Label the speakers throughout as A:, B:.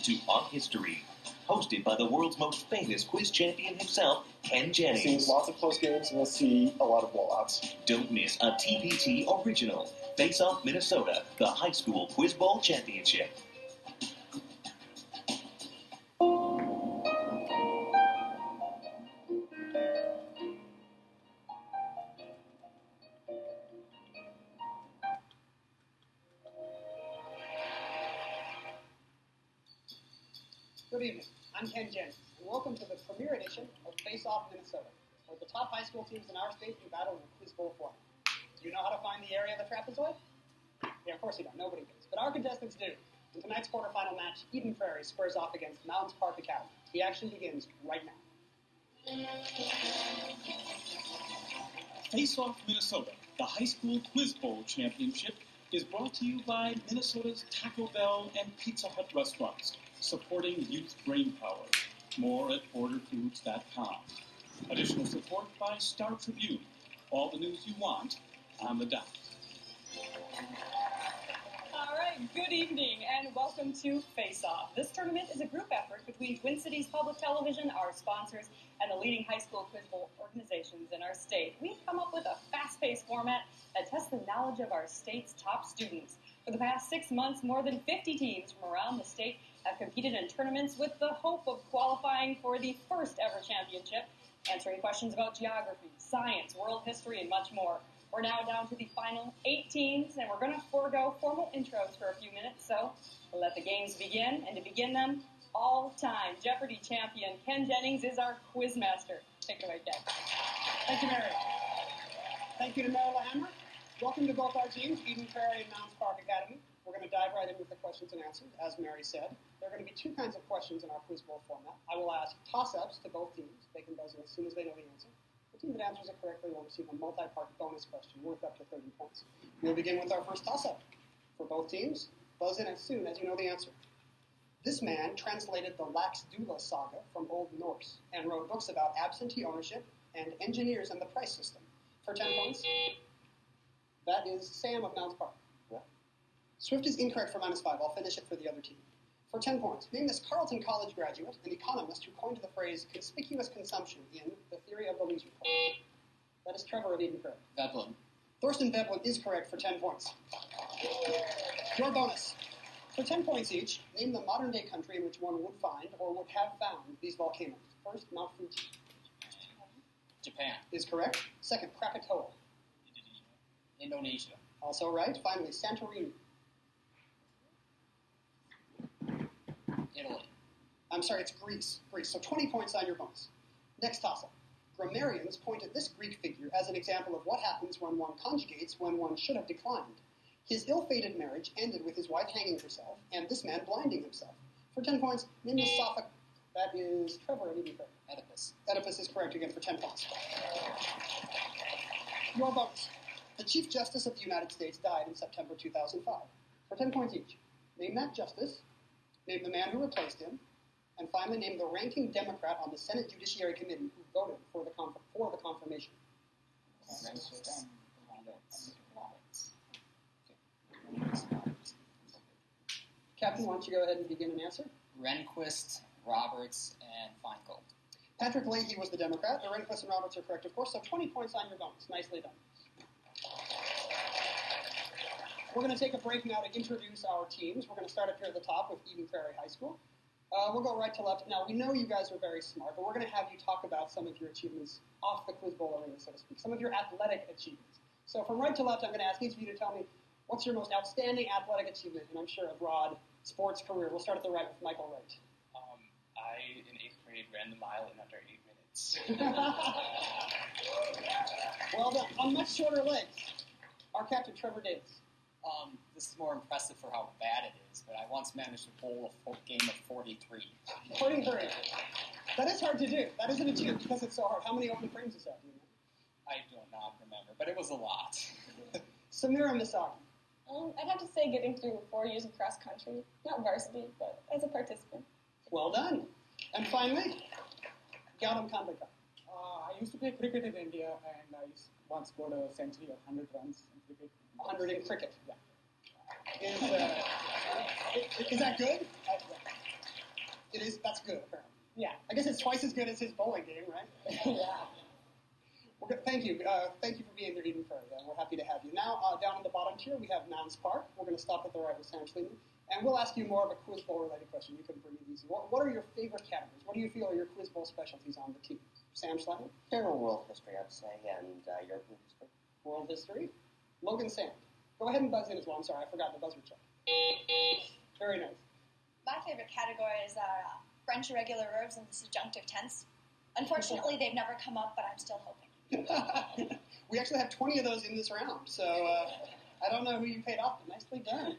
A: to Art History, hosted by the world's most famous quiz champion himself, Ken Jennings.
B: We've seen lots of close games, and we'll see a lot of blowouts.
A: Don't miss a TPT original, Faceoff Minnesota, the high school quiz bowl championship.
C: Good evening. I'm Ken Jennings, and welcome to the premiere edition of Faceoff Minnesota, where the top high school teams in our state do battle in a quiz bowl format. Do you know how to find the area of the trapezoid? Yeah, of course you don't. Nobody does. But our contestants do. In tonight's quarterfinal match, Eden Prairie squares off against Mounds Academy. The action begins right now.
D: Faceoff Minnesota, the high school quiz bowl championship, is brought to you by Minnesota's Taco Bell and Pizza Hut restaurants, supporting youth brain power. More at borderfoods.com. Additional support by Star Tribune. All the news you want on the dot.
E: All right, good evening and welcome to Face Off. This tournament is a group effort between Twin Cities Public Television, our sponsors, and the leading high school quiz bowl organizations in our state. We've come up with a fast-paced format that tests the knowledge of our state's top students. For the past 6 months, more than 50 teams from around the state have competed in tournaments with the hope of qualifying for the first ever championship, answering questions about geography, science, world history, and much more. We're now down to the final 8 teams, and we're going to forego formal intros for a few minutes, so we'll let the games begin. And to begin them, all-time Jeopardy champion Ken Jennings is our quiz master. Take it away, Ken.
C: Thank you, Mary. Thank you to Mary Lahammer. Welcome to both our teams, Eden Prairie and Mounds Academy. We're going to dive right in with the questions and answers, as Mary said. There are going to be 2 kinds of questions in our quiz bowl format. I will ask toss-ups to both teams. They can buzz in as soon as they know the answer. The team that answers it correctly will receive a multi-part bonus question worth up to 30 points. We'll begin with our first toss-up. For both teams, buzz in as soon as you know the answer. This man translated the Lax Dula saga from Old Norse and wrote books about absentee ownership and engineers and the price system. For 10 points, that is Sam of Mounds Park. Swift is incorrect for -5. I'll finish it for the other team. For 10 points, name this Carleton College graduate, an economist who coined the phrase conspicuous consumption in The Theory of the Leisure Class. That is Trevor of Eden Prairie.
F: Veblen.
C: Thorsten Veblen is correct for 10 points. Your bonus. For 10 points each, name the modern-day country in which one would find or would have found these volcanoes. First, Mount Fuji.
F: Japan.
C: Is correct. Second, Krakatoa.
F: Indonesia.
C: Also right. Finally, Santorini.
F: Italy.
C: I'm sorry, it's Greece. Greece. So 20 points on your bonus. Next toss-up. Grammarians pointed this Greek figure as an example of what happens when one conjugates when one should have declined. His ill-fated marriage ended with his wife hanging herself and this man blinding himself. For 10 points, name the Sophic. That is Trevor of Eden Prairie.
F: Oedipus.
C: Oedipus is correct again for 10 points. Your bonus. The Chief Justice of the United States died in September 2005. For 10 points each, name that justice, name the man who replaced him, and finally name the ranking Democrat on the Senate Judiciary Committee who voted for the confirmation. Captain, why don't you go ahead and begin and answer?
F: Rehnquist, Roberts, and Feingold.
C: Patrick Leahy was the Democrat. The Rehnquist and Roberts are correct, of course, so 20 points on your bonus. Nicely done. We're going to take a break now to introduce our teams. We're going to start up here at the top with Eden Prairie High School. We'll go right to left. Now, we know you guys are very smart, but we're going to have you talk about some of your achievements off the quiz bowl arena, so to speak, some of your athletic achievements. So from right to left, I'm going to ask each of you to tell me what's your most outstanding athletic achievement, and I'm sure a broad sports career. We'll start at the right with Michael Wright.
G: I, in 8th grade, ran the mile in under 8 minutes.
C: Well done. On much shorter legs, our captain, Trevor Davis.
F: This is more impressive for how bad it is, but I once managed to bowl a game of 43.
C: 43. That is hard to do. That is an achievement because it's so hard. How many open frames is that? Do you know?
F: I do not remember, but it was a lot.
C: Samira Misaki.
E: I'd have to say getting through 4 years of cross country. Not varsity, but as a participant.
C: Well done. And finally, Gautam Kandekar.
H: I used to play cricket in India, and I once scored a century of 100 runs in cricket.
C: 100 in cricket.
H: Yeah.
C: Is that good? It is. That's good, apparently.
E: Yeah.
C: I guess it's twice as good as his bowling game, right?
E: Yeah.
C: Thank you. Thank you for being here, Eden Prairie. We're happy to have you. Now, down in the bottom tier, we have Mounds Park. We're going to stop at the right with Sam Schliemann. And we'll ask you more of a Quiz Bowl related question. You can bring it easy. What are your favorite categories? What do you feel are your Quiz Bowl specialties on the team? Sam Schliemann?
I: General world history, I'd say, and European history.
C: World history. Logan Sand. Go ahead and buzz in as well. I'm sorry, I forgot the buzzer check. Very nice.
J: My favorite category is French irregular verbs and the subjunctive tense. Unfortunately, they've never come up, but I'm still hoping.
C: We actually have 20 of those in this round, so I don't know who you paid off, but nicely done.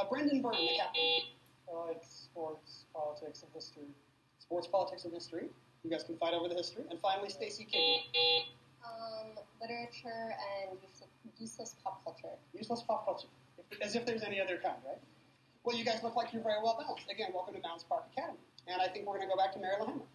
C: Brendan Byrne, the captain.
B: I like sports, politics, and history.
C: Sports, politics, and history. You guys can fight over the history. And finally, Stacy King.
J: Literature and useless pop culture.
C: Useless pop culture. As if there's any other kind, right? Well, you guys look like you're very well balanced. Again, welcome to Mounds Park Academy. And I think we're going to go back to Mary LaHammer.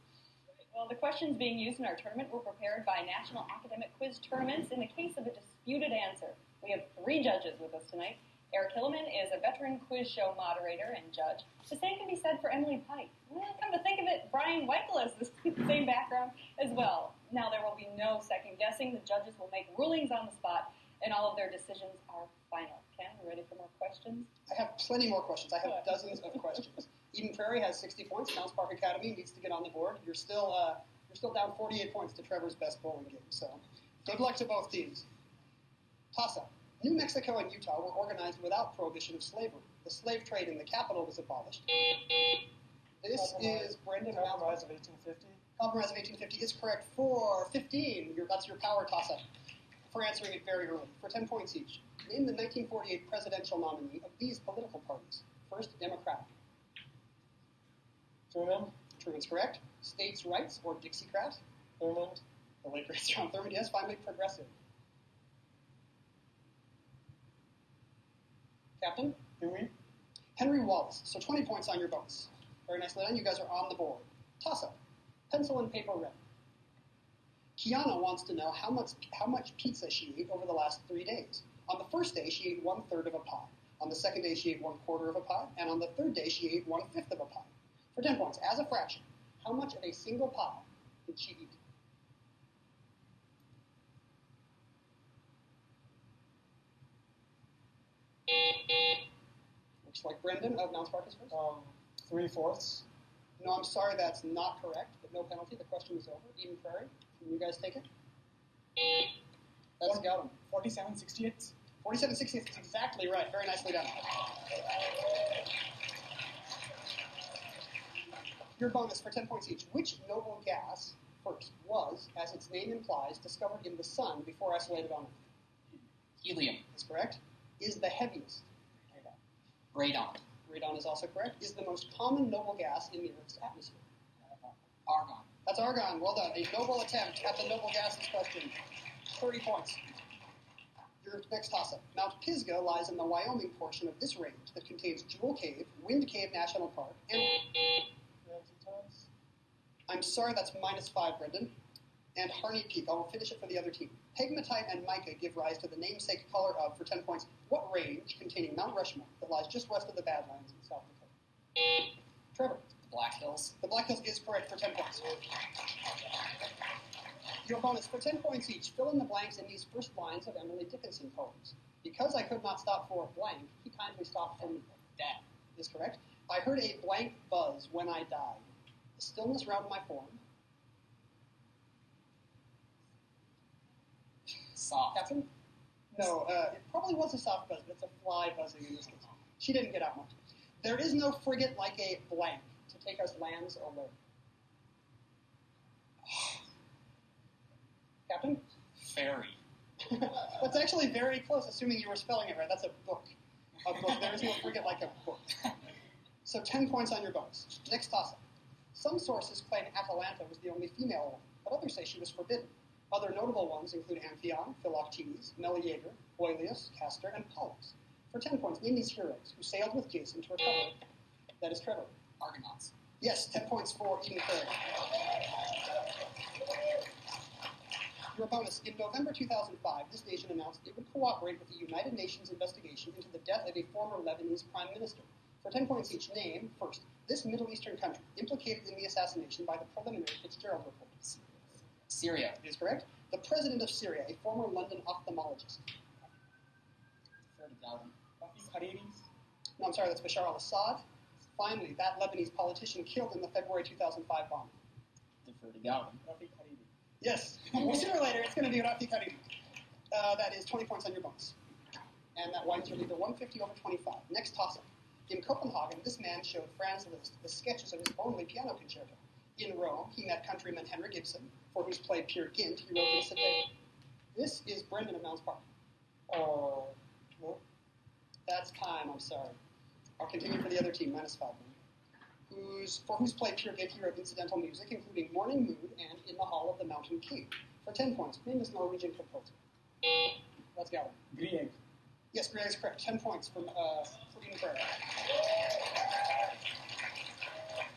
E: Well, the questions being used in our tournament were prepared by National Academic Quiz Tournaments in the case of a disputed answer. We have 3 judges with us tonight. Eric Hilliman is a veteran quiz show moderator and judge. The same can be said for Emily Pike. Well, come to think of it, Brian Weichel has the same background as well. Now, there will be no second guessing. The judges will make rulings on the spot, and all of their decisions are final. Ken, you ready for more questions?
C: I have plenty more questions. I have dozens of questions. Eden Prairie has 60 points. Mounds Park Academy needs to get on the board. You're still down 48 points to Trevor's best bowling game. So good luck to both teams. Toss-up. New Mexico and Utah were organized without prohibition of slavery. The slave trade in the capital was abolished. This is Brendan.
B: Compromise of 1850.
C: Compromise of 1850 is correct for 15. That's your power toss-up for answering it very early. For 10 points each. Name the 1948 presidential nominee of these political parties. First, Democratic.
B: Truman.
C: Truman's correct. States' Rights or Dixiecrat.
B: Thurmond.
C: The late great John Thurmond, yes. Finally, Progressive. Captain? Henry Wallace. So 20 points on your bonus. Very nicely done. You guys are on the board. Toss-up. Pencil and paper ready. Kiana wants to know how much pizza she ate over the last 3 days. On the first day, she ate 1/3 of a pie. On the second day, she ate 1/4 of a pie. And on the third day, she ate 1/5 of a pie. For 10 points, as a fraction, how much of a single pie did she eat? Looks like Brendan of Mounds Park is first.
B: 3/4.
C: No, I'm sorry, that's not correct, but no penalty. The question is over. Eden Prairie, can you guys take it? That's got him.
H: 47/68.
C: 47/68 is exactly right. Very nicely done. Your bonus for 10 points each. Which noble gas, first, was, as its name implies, discovered in the sun before isolated on Earth?
F: Helium.
C: That's correct. Is the heaviest?
F: Radon.
C: Radon is also correct. Is the most common noble gas in the Earth's atmosphere?
F: Argon.
C: That's argon. Well done. A noble attempt at the noble gases question. 30 points. Your next toss-up. Mount Pisgah lies in the Wyoming portion of this range that contains Jewel Cave, Wind Cave National Park, and... I'm sorry, that's -5, Brendan. And Harney Peak. I will finish it for the other team. Pegmatite and mica give rise to the namesake color of, for 10 points, what range containing Mount Rushmore that lies just west of the Badlands in South Dakota? Trevor.
F: The Black Hills.
C: The Black Hills is correct for 10 points. Your bonus for 10 points each. Fill in the blanks in these first lines of Emily Dickinson poems. Because I could not stop for a blank, he kindly stopped for me.
F: Death.
C: Is correct. I heard a blank buzz when I died. The stillness round my form.
F: Soft.
C: Captain? No, it probably was a soft buzz, but it's a fly buzzing in this case. She didn't get out much. There is no frigate like a blank to take us lands away. Captain?
F: Ferry.
C: That's actually very close, assuming you were spelling it right. That's a book. A book. There is no frigate like a book. So 10 points on your bonus. Next toss-up. Some sources claim Atalanta was the only female one, but others say she was forbidden. Other notable ones include Amphion, Philoctetes, Meleager, Oileus, Castor, and Pollux. For 10 points, name these heroes who sailed with Jason to recover. That is Trevor.
F: Argonauts.
C: Yes, 10 points for Eden Prairie. Your bonus. In November 2005, this nation announced it would cooperate with the United Nations investigation into the death of a former Lebanese prime minister. For 10 points each, name, first, this Middle Eastern country implicated in the assassination by the preliminary Fitzgerald report.
F: Syria.
C: Is correct. The president of Syria, a former London ophthalmologist.
H: Rafiq Hariri.
C: No, I'm sorry, that's Bashar al-Assad. Finally, that Lebanese politician killed in the February 2005 bombing.
F: Defer to Gowden.
H: Rafiq Hariri.
C: Yes. Sooner or later, it's going to be Rafiq Hariri. That is 20 points on your bonus. And that winds your lead to 150 over 25. Next toss-up. In Copenhagen, this man showed Franz Liszt the sketches of his only piano concerto. In Rome, he met countryman Henrik Ibsen, for whose play Peer Gynt he wrote the Cité. This is Brendan of Mounds Park.
B: No.
C: That's time, I'm sorry. I'll continue for the other team, -5. For whose play Peer Gynt he wrote incidental music, including Morning Mood and In the Hall of the Mountain King. For 10 points, name this Norwegian composer. Let's go.
H: Grieg.
C: Yes, Grieg is correct. 10 points from Eden Prairie.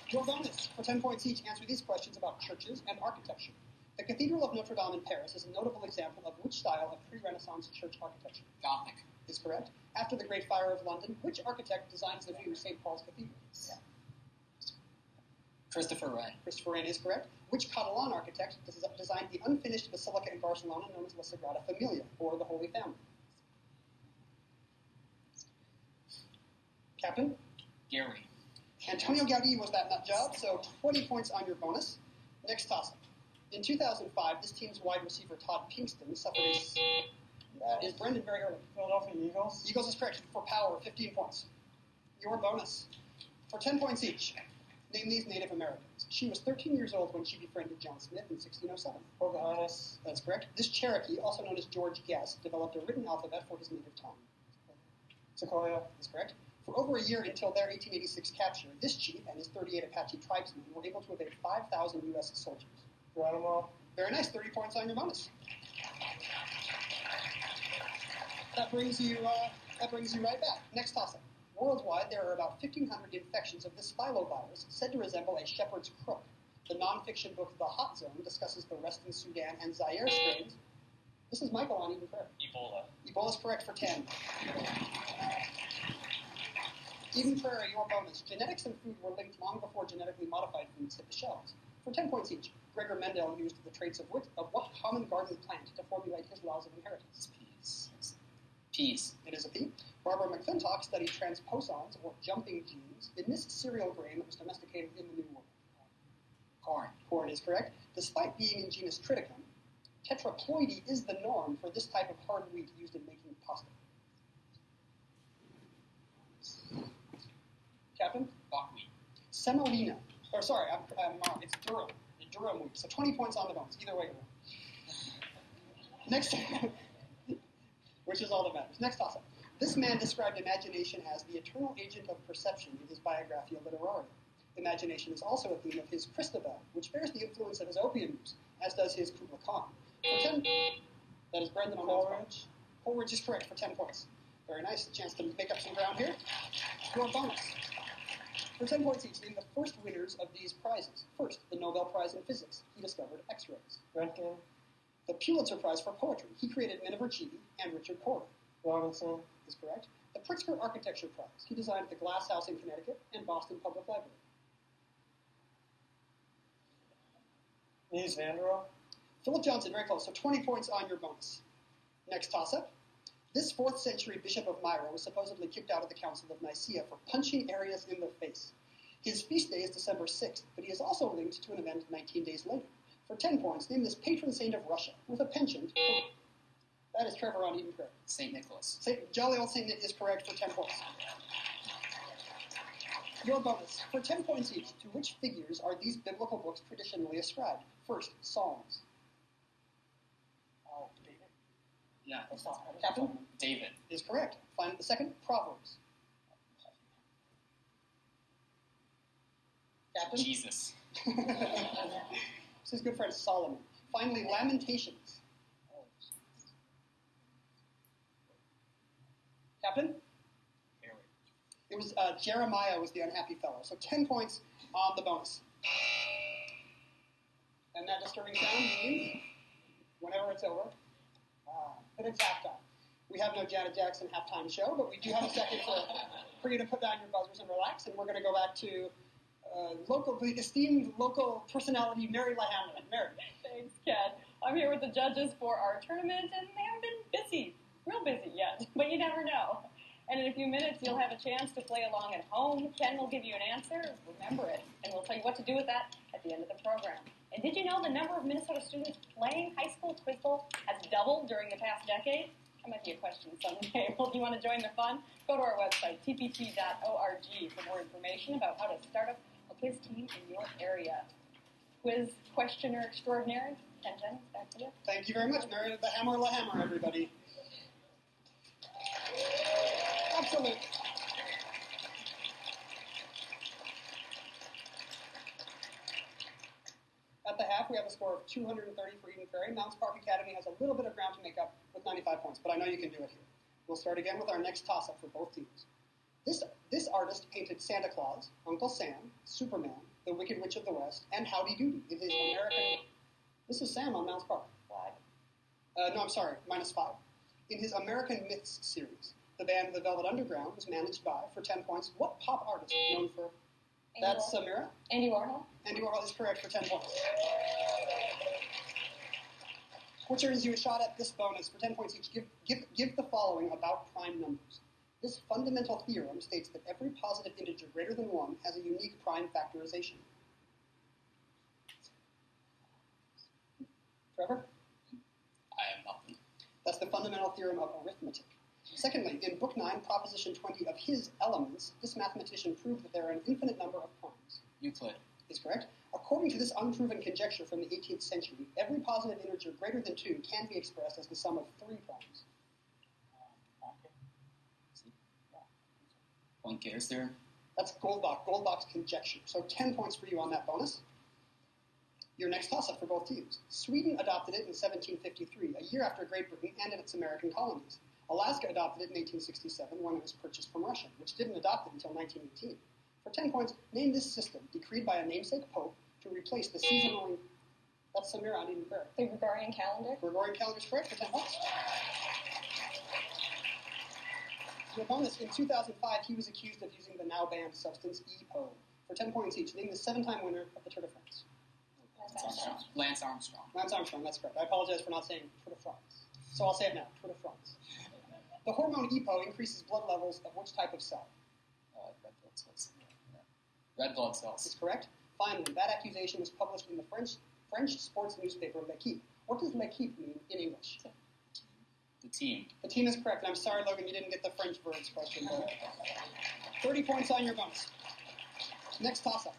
C: Your bonus. For 10 points each, answer these questions about churches and architecture. The Cathedral of Notre Dame in Paris is a notable example of which style of pre-Renaissance church architecture?
F: Gothic.
C: Is correct. After the Great Fire of London, which architect designs the new St. Paul's Cathedral?
F: Christopher Wren.
C: Christopher Wren is correct. Which Catalan architect designed the unfinished basilica in Barcelona known as La Sagrada Familia, or the Holy Family? Captain?
F: Gary.
C: Antonio Gaudí was that nut job, so 20 points on your bonus. Next toss-up. In 2005, this team's wide receiver Todd Pinkston suffered a... That is Brendan very early.
B: Philadelphia Eagles.
C: Eagles is correct for power, 15 points. Your bonus. For 10 points each, name these Native Americans. She was 13 years old when she befriended John Smith in 1607.
B: Pocahontas.
C: That's correct. This Cherokee, also known as George Guest, developed a written alphabet for his native tongue.
B: Sequoia.
C: That's correct. For over a year until their 1886 capture, this chief and his 38 Apache tribesmen were able to evade 5,000 U.S. soldiers.
B: Geronimo.
C: Very nice, 30 points on your bonus. That brings you right back. Next toss-up. Worldwide, there are about 1,500 infections of this filovirus said to resemble a shepherd's crook. The nonfiction book The Hot Zone discusses the Western Sudan and Zaire strains. This is Michael on Eden Prairie.
G: Ebola.
C: Ebola is correct for 10. Eden Prairie, your bonus. Genetics and food were linked long before genetically modified foods hit the shelves. For 10 points each, Gregor Mendel used the traits of what common garden plant to formulate his laws of inheritance?
F: Peas.
C: It is a pea. Barbara McClintock studied transposons, or jumping genes, in this cereal grain that was domesticated in the New World.
F: Corn.
C: Corn is correct. Despite being in genus Triticum, tetraploidy is the norm for this type of hard wheat used in making pasta. Captain?
F: Buckwheat.
C: Semolina. Or sorry, I'm wrong. It's durum. Durum wheat. So 20 points on the bonus. Either way, you're wrong. Next, which is all that matters. Next toss-up. This man described imagination as the eternal agent of perception in his Biographia Literaria. Imagination is also a theme of his Christabel, which bears the influence of his opium use, as does his Kubla Khan. For 10, that is Brendan on
B: Coleridge.
C: Coleridge is correct for 10 points. Very nice. Chance to make up some ground here. Your bonus. For 10 points each, name the first winners of these prizes. First, the Nobel Prize in Physics. He discovered X-rays.
B: Röntgen.
C: The Pulitzer Prize for Poetry. He created Miniver Cheeby and Richard Corey.
B: Robinson.
C: Is correct. The Pritzker Architecture Prize. He designed the Glass House in Connecticut and Boston Public Library.
B: Mies van der Rohe.
C: Philip Johnson, very close. So 20 points on your bonus. Next toss-up. This 4th century Bishop of Myra was supposedly kicked out of the Council of Nicaea for punching Arius in the face. His feast day is December 6th, but he is also linked to an event 19 days later. For 10 points, name this patron saint of Russia with a penchant. That is Trevor on Eden Prairie.
F: St. Nicholas.
C: Jolly old Saint Nick is correct for 10 points. Your bonus. For 10 points each, to which figures are these biblical books traditionally ascribed? First, Psalms.
B: Oh, David.
F: Yeah.
C: Captain?
F: David.
C: Is correct. Finally, the second, Proverbs. Captain?
F: Jesus.
C: This is his good friend Solomon. Finally, Lamentations. Captain?
F: Harry.
C: It was Jeremiah was the unhappy fellow. So 10 points on the bonus. And that disturbing sound means whenever it's over, that it's halftime. We have no Janet Jackson halftime show, but we do have a second for for you to put down your buzzers and relax, and we're going to go back to the esteemed local personality, Mary LaHammer. Mary.
E: Thanks, Ken. I'm here with the judges for our tournament, and they haven't been busy, real busy yet, but you never know. And in a few minutes, you'll have a chance to play along at home. Ken will give you an answer. Remember it. And we'll tell you what to do with that at the end of the program. And did you know the number of Minnesota students playing high school quiz bowl has doubled during the past decade? That might be a question someday. Well, if you want to join the fun, go to our website, tpt.org, for more information about how to start up a quiz team in your area. Quiz questioner extraordinary, Ken Jennings, back to you.
C: Thank you very much, Mary. The hammer, LaHammer, everybody. Absolutely. At the half, we have a score of 230 for Eden Prairie. Mounds Park Academy has a little bit of ground to make up with 95 points, but I know you can do it here. We'll start again with our next toss-up for both teams. This artist painted Santa Claus, Uncle Sam, Superman, the Wicked Witch of the West, and Howdy Doody in his American... This is Sam on Mounds Park. No, I'm sorry, -5. In his American Myths series, the band The Velvet Underground was managed by, for 10 points, what pop artist known for... That's Samira?
E: Andy Warhol.
C: Andy Warhol is correct for 10 points. Which earns you a shot at this bonus for 10 points each. Give the following about prime numbers. This fundamental theorem states that every positive integer greater than 1 has a unique prime factorization. Trevor?
F: I have nothing.
C: That's the fundamental theorem of arithmetic. Secondly, in Book 9, Proposition 20 of his Elements, this mathematician proved that there are an infinite number of primes.
F: Euclid.
C: Is correct. According to this unproven conjecture from the 18th century, every positive integer greater than 2 can be expressed as the sum of 3 primes.
F: Poincare's theorem.
C: That's Goldbach's conjecture. So 10 points for you on that bonus. Your next toss-up for both teams. Sweden adopted it in 1753, a year after Great Britain ended its American colonies. Alaska adopted it in 1867 when it was purchased from Russia, which didn't adopt it until 1918. For 10 points, name this system, decreed by a namesake pope, to replace the seasonally... That's Samira on Eden Prairie.
E: The Gregorian calendar.
C: Gregorian calendar is correct for 10 points. Your bonus, in 2005, he was accused of using the now-banned substance EPO. For 10 points each, name the 7-time winner of the Tour de France.
F: Lance Armstrong.
C: Lance Armstrong, that's correct. I apologize for not saying Tour de France. So I'll say it now, Tour de France. The hormone EPO increases blood levels of which type of cell?
F: Red blood cells. Red blood cells.
C: Is correct. Finally, that accusation was published in the French sports newspaper L'Equipe. What does L'Equipe mean in English?
F: The team.
C: The team is correct. I'm sorry, Logan, you didn't get the French verbs question. 30 points on your bonus. Next toss-up.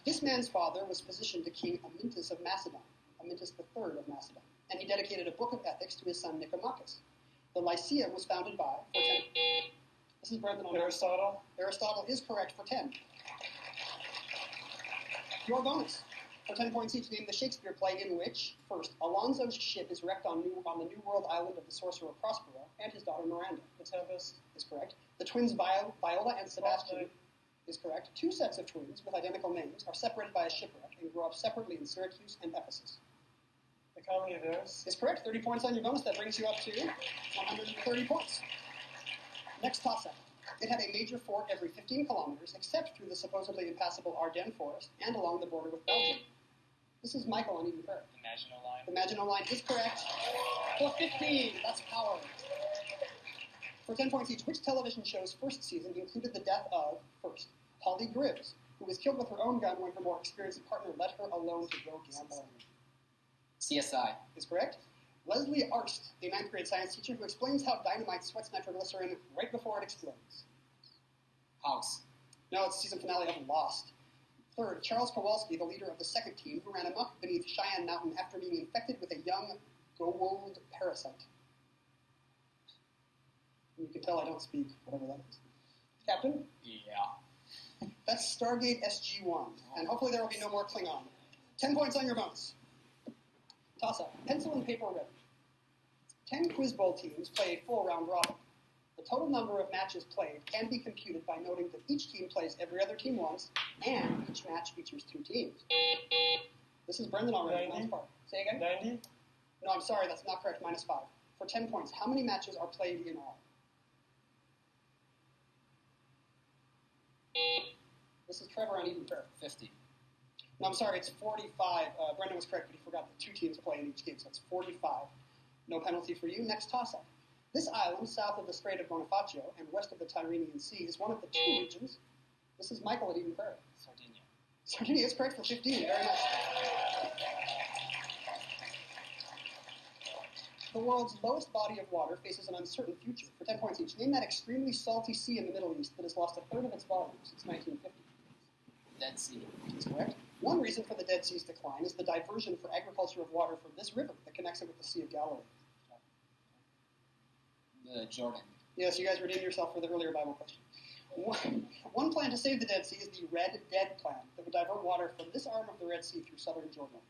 C: This man's father was physician to King Amyntas of Macedon, Amyntas III of Macedon, and he dedicated a book of ethics to his son Nicomachus. The Lyceum was founded by, for 10... This is Brendan on
B: Aristotle.
C: Aristotle is correct for 10. Your bonus. For 10 points each, name the Shakespeare play in which, first, Alonso's ship is wrecked on the New World island of the sorcerer Prospero and his daughter Miranda.
B: The Tempest.
C: Is correct. The twins Viola and Sebastian is correct. 2 sets of twins with identical names are separated by a shipwreck and grow up separately in Syracuse and Ephesus.
B: The Comedy of Errors.
C: Is correct. 30 points on your bonus. That brings you up to 130 points. Next toss-up. It had a major fort every 15 kilometers, except through the supposedly impassable Ardennes forest and along the border with Belgium. This is Michael on Eden Prairie.
G: The Maginot Line.
C: The Maginot Line is correct. For 15, that's power. For 10 points each, which television show's first season included the death of, first, Holly Gribbs, who was killed with her own gun when her more experienced partner let her alone to go gambling?
F: CSI.
C: Is correct. Leslie Arst, a 9th grade science teacher who explains how dynamite sweats nitroglycerin right before it explodes.
F: House.
C: No, it's season finale of Lost. Third, Charles Kowalski, the leader of the second team, who ran amok beneath Cheyenne Mountain after being infected with a young gold parasite. And you can tell I don't speak, whatever that is. Captain?
F: Yeah.
C: That's Stargate SG-1, and hopefully there will be no more Klingon. 10 points on your bonus. Toss-up. Pencil and paper ribbon. 10 Quiz Bowl teams play a full round robin. The total number of matches played can be computed by noting that each team plays every other team once, and each match features 2 teams. This is Brendan already.
B: 90.
C: Say again?
B: 90.
C: No, I'm sorry, that's not correct. -5. For 10 points, how many matches are played in all? This is Trevor on even pair.
F: 50.
C: No, I'm sorry, it's 45. Brendan was correct, but he forgot that 2 teams play in each game, so it's 45. No penalty for you. Next toss-up. This island, south of the Strait of Bonifacio and west of the Tyrrhenian Sea, is one of the 2 regions. This is Michael at even pair.
F: Sardinia.
C: Sardinia is correct for 15. Very nice. The world's lowest body of water faces an uncertain future. For 10 points each, name that extremely salty sea in the Middle East that has lost a third of its volume since 1950.
F: Dead Sea.
C: That's correct. One reason for the Dead Sea's decline is the diversion for agriculture of water from this river that connects it with the Sea of Galilee.
F: The Jordan.
C: Yes, you guys redeemed yourself for the earlier Bible question. One plan to save the Dead Sea is the Red Dead Plan that would divert water from this arm of the Red Sea through southern Jordan.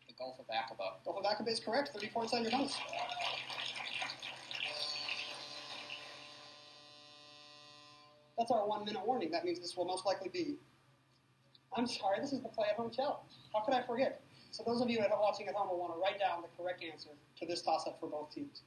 F: The Gulf of Aqaba.
C: Gulf of Aqaba is correct. 30 points on your bonus. That's our 1-minute warning. That means this will most likely be... I'm sorry, this is the play-at-home challenge. How could I forget? So those of you watching at home will want to write down the correct answer to this toss-up for both teams.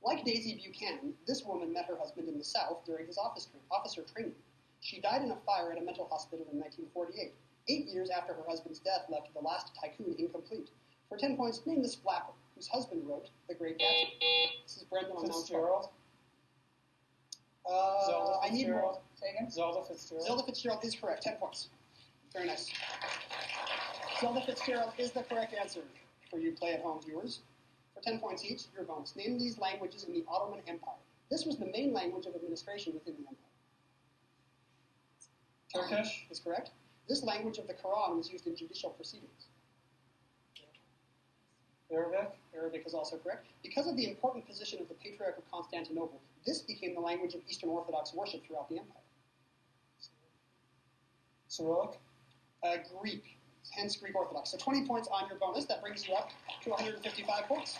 C: Like Daisy Buchanan, this woman met her husband in the South during his officer training. She died in a fire at a mental hospital in 1948. 8 years after her husband's death left The Last Tycoon incomplete. For 10 points, name this flapper, whose husband wrote The Great Gatsby. This is Brendan on Mounds.
B: Fitzgerald.
C: I need more.
B: Say again? Zelda Fitzgerald.
C: Zelda Fitzgerald is correct. 10 points. Very nice. Zelda Fitzgerald is the correct answer for you play-at-home viewers. For 10 points each, your bonus. Name these languages in the Ottoman Empire. This was the main language of administration within the empire.
B: Turkish.
C: Is correct. This language of the Quran was used in judicial proceedings.
B: Arabic.
C: Arabic is also correct. Because of the important position of the Patriarch of Constantinople, this became the language of Eastern Orthodox worship throughout the empire.
B: Cyrillic.
C: Greek, hence Greek Orthodox. So 20 points on your bonus. That brings you up to 155 points.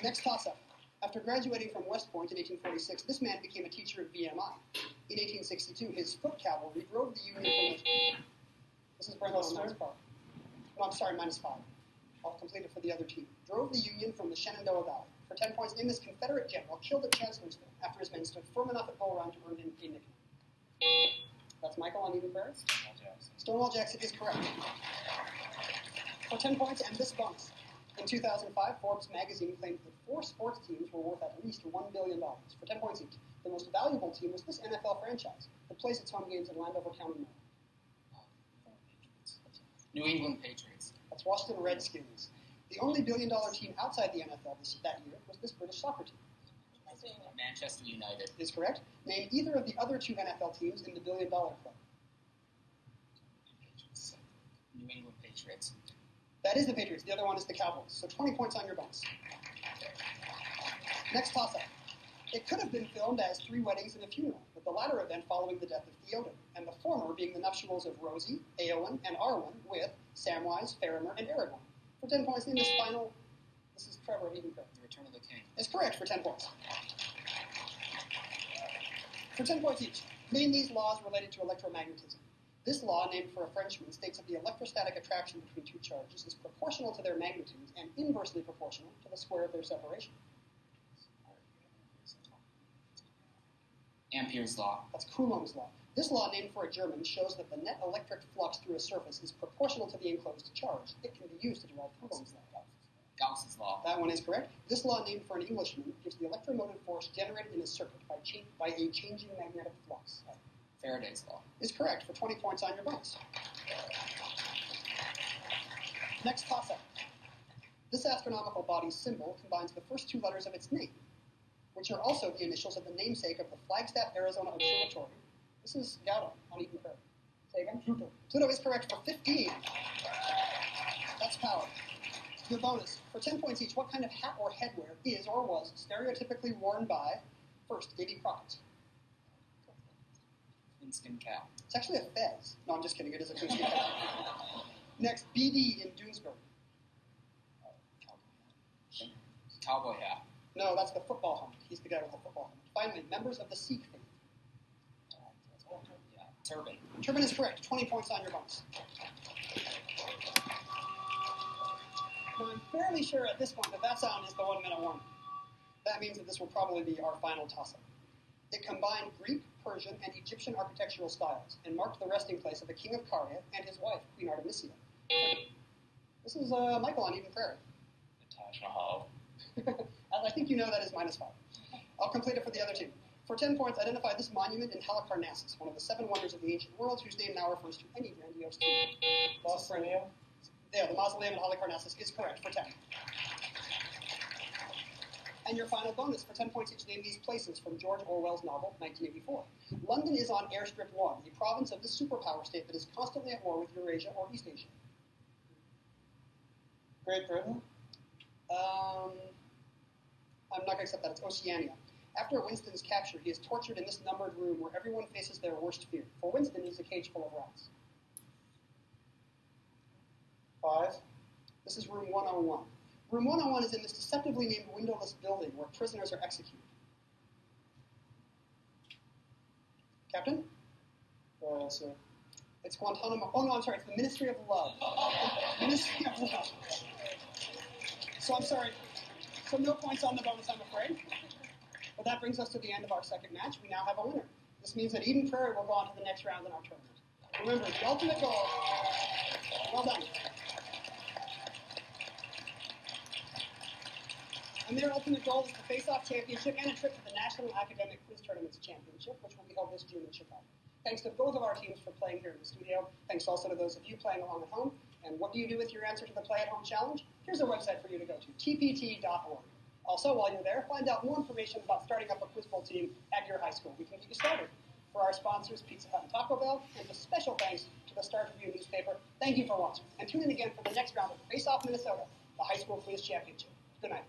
C: Next toss-up. After graduating from West Point in 1846, this man became a teacher at VMI. In 1862, his foot cavalry drove the Union from the... This is Brendan on Mounds Park. No, I'm sorry, -5. I'll complete it for the other team. Drove the Union from the Shenandoah Valley. For 10 points, name this Confederate general killed at Chancellorsville after his men stood firm enough at Bull Run to earn him a nickname. That's Michael on even pairs. Stonewall Jackson is correct. For 10 points and this bonus. In 2005, Forbes magazine claimed that 4 sports teams were worth at least $1 billion. For 10 points each. The most valuable team was this NFL franchise that plays its home games in Landover County, Maryland.
F: New England Patriots.
C: That's Washington Redskins. The only billion-dollar team outside the NFL that year was this British soccer team.
F: Manchester United.
C: Is correct. Name either of the other 2 NFL teams in the billion-dollar club.
F: New England Patriots.
C: That is the Patriots. The other one is the Cowboys. So 20 points on your bonus. Next toss-up. It could have been filmed as 3 weddings and a funeral, with the latter event following the death of Theoden, and the former being the nuptials of Rosie, Eowyn, and Arwen with Samwise, Faramir, and Aragorn. For 10 points, name this final... This is Trevor of even pair.
F: The Return of the King.
C: Is correct for 10 points. For 10 points each, name these laws related to electromagnetism. This law, named for a Frenchman, states that the electrostatic attraction between 2 charges is proportional to their magnitudes and inversely proportional to the square of their separation.
F: Ampere's law.
C: That's Coulomb's law. This law, named for a German, shows that the net electric flux through a surface is proportional to the enclosed charge. It can be used to derive Coulomb's law.
F: Gauss's law.
C: That one is correct. This law, named for an Englishman, gives the electromotive force generated in a circuit by a changing magnetic flux.
F: Faraday's law.
C: Is correct for 20 points on your bonus. Next toss-up. This astronomical body's symbol combines the first 2 letters of its name, which are also the initials of the namesake of the Flagstaff, Arizona Observatory. This is Gato on Eden Prairie. Say again? Pluto. Pluto is correct for 15. That's power. Your bonus. For 10 points each, what kind of hat or headwear is or was stereotypically worn by, first, Davy Crockett?
F: Coonskin cap.
C: It's actually a fez. No, I'm just kidding. It is a coonskin cap. Next, BD in Doonesbury.
F: Cowboy hat.
C: No, that's the football helmet. He's the guy with the football helmet. Finally, members of the Sikh faith.
F: Turban.
C: Turban is correct. 20 points on your bonus. Now, I'm fairly sure at this point that sound is the 1-minute warning. That means that this will probably be our final toss-up. It combined Greek, Persian, and Egyptian architectural styles and marked the resting place of the king of Caria and his wife, Queen Artemisia. This is Michael on Eden Prairie.
G: The Taj Mahal.
C: As I think you know, that is -5. I'll complete it for the other team. For 10 points, identify this monument in Halicarnassus, one of the 7 wonders of the ancient world, whose name now refers to any grandiose tomb.
B: Mausoleum.
C: Yeah, the mausoleum in Halicarnassus is correct for 10. And your final bonus for 10 points each, name these places from George Orwell's novel, 1984. London is on Airstrip 1, a province of the superpower state that is constantly at war with Eurasia or East Asia.
B: Great Britain.
C: I'm not going to accept that. It's Oceania. After Winston's capture, he is tortured in this numbered room where everyone faces their worst fear. For Winston, he's a cage full of rats.
B: 5.
C: This is room 101. Room 101 is in this deceptively named windowless building where prisoners are executed. Captain?
B: Royal answer.
C: It's Guantanamo. Oh, no, I'm sorry. It's the Ministry of Love. Ministry of Love. So I'm sorry. So no points on the bonus, I'm afraid. But that brings us to the end of our second match. We now have a winner. This means that Eden Prairie will go on to the next round in our tournament. Remember, the ultimate goal. Well done. And their ultimate goal is the Faceoff Championship and a trip to the National Academic Quiz Tournaments Championship, which will be held this June in Chicago. Thanks to both of our teams for playing here in the studio. Thanks also to those of you playing along at home. And what do you do with your answer to the Play at Home Challenge? Here's a website for you to go to, tpt.org. Also, while you're there, find out more information about starting up a Quiz Bowl team at your high school. We can get you started. For our sponsors, Pizza Hut and Taco Bell, and a special thanks to the Star Tribune newspaper, thank you for watching. And tune in again for the next round of Face-Off Minnesota, the high school quiz championship. Good night.